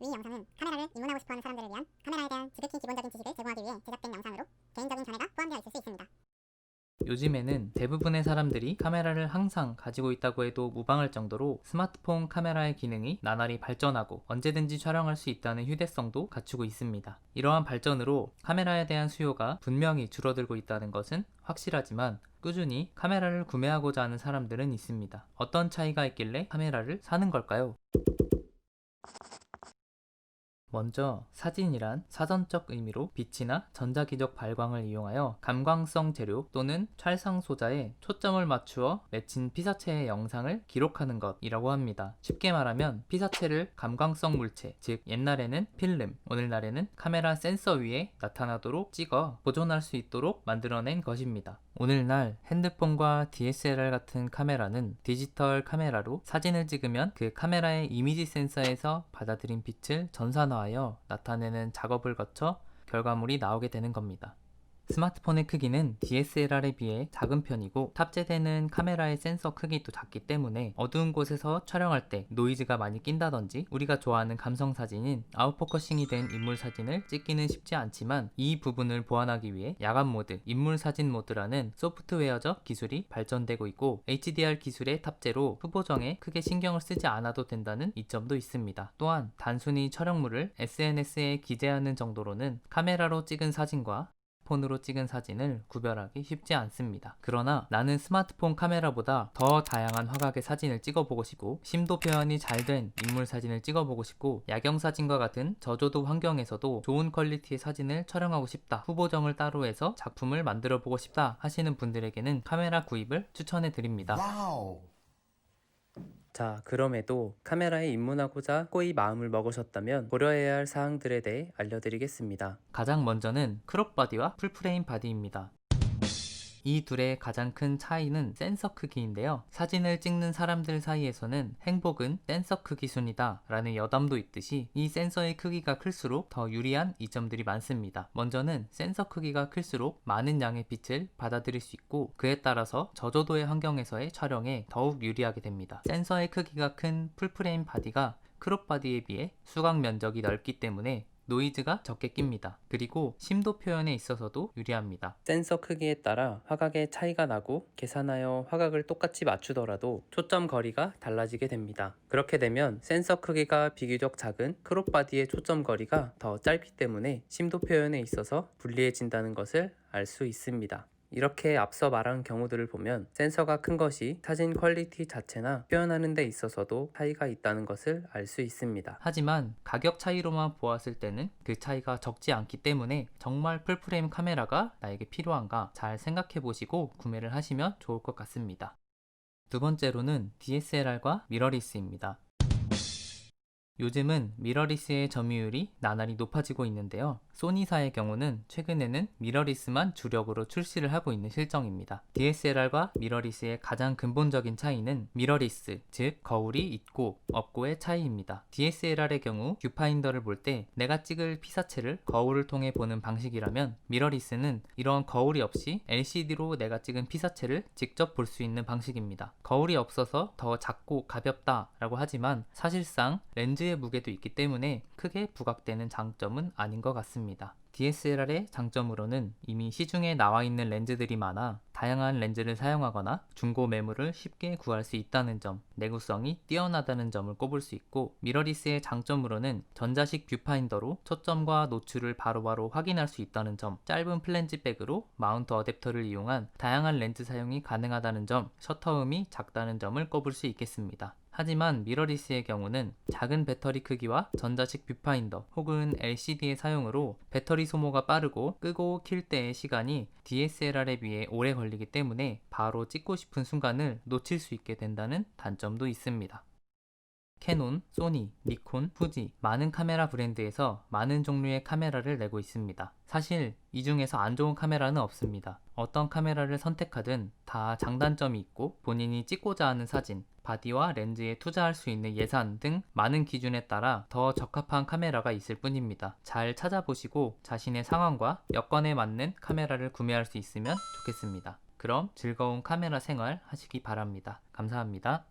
위 영상은 카메라를 입문하고 싶어하는 사람들을 위한 카메라에 대한 지극히 기본적인 지식을 제공하기 위해 제작된 영상으로 개인적인 견해가 포함되어 있을 수 있습니다. 요즘에는 대부분의 사람들이 카메라를 항상 가지고 있다고 해도 무방할 정도로 스마트폰 카메라의 기능이 나날이 발전하고 언제든지 촬영할 수 있다는 휴대성도 갖추고 있습니다. 이러한 발전으로 카메라에 대한 수요가 분명히 줄어들고 있다는 것은 확실하지만 꾸준히 카메라를 구매하고자 하는 사람들은 있습니다. 어떤 차이가 있길래 카메라를 사는 걸까요? 먼저 사진이란 사전적 의미로 빛이나 전자기적 발광을 이용하여 감광성 재료 또는 찰상 소자에 초점을 맞추어 맺힌 피사체의 영상을 기록하는 것이라고 합니다. 쉽게 말하면 피사체를 감광성 물체, 즉 옛날에는 필름, 오늘날에는 카메라 센서 위에 나타나도록 찍어 보존할 수 있도록 만들어낸 것입니다. 오늘날 핸드폰과 DSLR 같은 카메라는 디지털 카메라로 사진을 찍으면 그 카메라의 이미지 센서에서 받아들인 빛을 전산화하여 나타내는 작업을 거쳐 결과물이 나오게 되는 겁니다. 스마트폰의 크기는 DSLR에 비해 작은 편이고 탑재되는 카메라의 센서 크기도 작기 때문에 어두운 곳에서 촬영할 때 노이즈가 많이 낀다든지 우리가 좋아하는 감성 사진인 아웃포커싱이 된 인물 사진을 찍기는 쉽지 않지만 이 부분을 보완하기 위해 야간 모드, 인물 사진 모드라는 소프트웨어적 기술이 발전되고 있고 HDR 기술의 탑재로 후보정에 크게 신경을 쓰지 않아도 된다는 이점도 있습니다. 또한 단순히 촬영물을 SNS에 기재하는 정도로는 카메라로 찍은 사진과 폰으로 찍은 사진을 구별하기 쉽지 않습니다. 그러나 나는 스마트폰 카메라보다 더 다양한 화각의 사진을 찍어보고 싶고 심도 표현이 잘 된 인물 사진을 찍어보고 싶고 야경 사진과 같은 저조도 환경에서도 좋은 퀄리티의 사진을 촬영하고 싶다, 후보정을 따로 해서 작품을 만들어 보고 싶다 하시는 분들에게는 카메라 구입을 추천해 드립니다. 자, 그럼에도 카메라에 입문하고자 꼬이 마음을 먹으셨다면 고려해야 할 사항들에 대해 알려드리겠습니다. 가장 먼저는 크롭 바디와 풀프레임 바디입니다. 이 둘의 가장 큰 차이는 센서 크기인데요. 사진을 찍는 사람들 사이에서는 행복은 센서 크기 순이다 라는 여담도 있듯이 이 센서의 크기가 클수록 더 유리한 이점들이 많습니다. 먼저는 센서 크기가 클수록 많은 양의 빛을 받아들일 수 있고 그에 따라서 저조도의 환경에서의 촬영에 더욱 유리하게 됩니다. 센서의 크기가 큰 풀프레임 바디가 크롭 바디에 비해 수각 면적이 넓기 때문에 노이즈가 적게 낍니다. 그리고 심도 표현에 있어서도 유리합니다. 센서 크기에 따라 화각의 차이가 나고 계산하여 화각을 똑같이 맞추더라도 초점 거리가 달라지게 됩니다. 그렇게 되면 센서 크기가 비교적 작은 크롭 바디의 초점 거리가 더 짧기 때문에 심도 표현에 있어서 불리해진다는 것을 알 수 있습니다. 이렇게 앞서 말한 경우들을 보면 센서가 큰 것이 사진 퀄리티 자체나 표현하는 데 있어서도 차이가 있다는 것을 알 수 있습니다. 하지만 가격 차이로만 보았을 때는 그 차이가 적지 않기 때문에 정말 풀프레임 카메라가 나에게 필요한가 잘 생각해 보시고 구매를 하시면 좋을 것 같습니다. 두 번째로는 DSLR과 미러리스입니다. 요즘은 미러리스의 점유율이 나날이 높아지고 있는데요. 소니사의 경우는 최근에는 미러리스만 주력으로 출시를 하고 있는 실정입니다. DSLR과 미러리스의 가장 근본적인 차이는 미러리스, 즉 거울이 있고 없고의 차이입니다. DSLR의 경우 뷰파인더를 볼 때 내가 찍을 피사체를 거울을 통해 보는 방식이라면 미러리스는 이런 거울이 없이 LCD로 내가 찍은 피사체를 직접 볼 수 있는 방식입니다. 거울이 없어서 더 작고 가볍다라고 하지만 사실상 렌즈의 무게도 있기 때문에 크게 부각되는 장점은 아닌 것 같습니다. DSLR의 장점으로는 이미 시중에 나와 있는 렌즈들이 많아 다양한 렌즈를 사용하거나 중고 매물을 쉽게 구할 수 있다는 점, 내구성이 뛰어나다는 점을 꼽을 수 있고 미러리스의 장점으로는 전자식 뷰파인더로 초점과 노출을 바로바로 확인할 수 있다는 점, 짧은 플랜지백으로 마운트 어댑터를 이용한 다양한 렌즈 사용이 가능하다는 점, 셔터음이 작다는 점을 꼽을 수 있겠습니다. 하지만 미러리스의 경우는 작은 배터리 크기와 전자식 뷰파인더 혹은 LCD의 사용으로 배터리 소모가 빠르고 끄고 킬 때의 시간이 DSLR에 비해 오래 걸리기 때문에 바로 찍고 싶은 순간을 놓칠 수 있게 된다는 단점도 있습니다. 캐논, 소니, 니콘, 후지 많은 카메라 브랜드에서 많은 종류의 카메라를 내고 있습니다. 사실 이 중에서 안 좋은 카메라는 없습니다. 어떤 카메라를 선택하든 다 장단점이 있고 본인이 찍고자 하는 사진, 바디와 렌즈에 투자할 수 있는 예산 등 많은 기준에 따라 더 적합한 카메라가 있을 뿐입니다. 잘 찾아보시고 자신의 상황과 여건에 맞는 카메라를 구매할 수 있으면 좋겠습니다. 그럼 즐거운 카메라 생활 하시기 바랍니다. 감사합니다.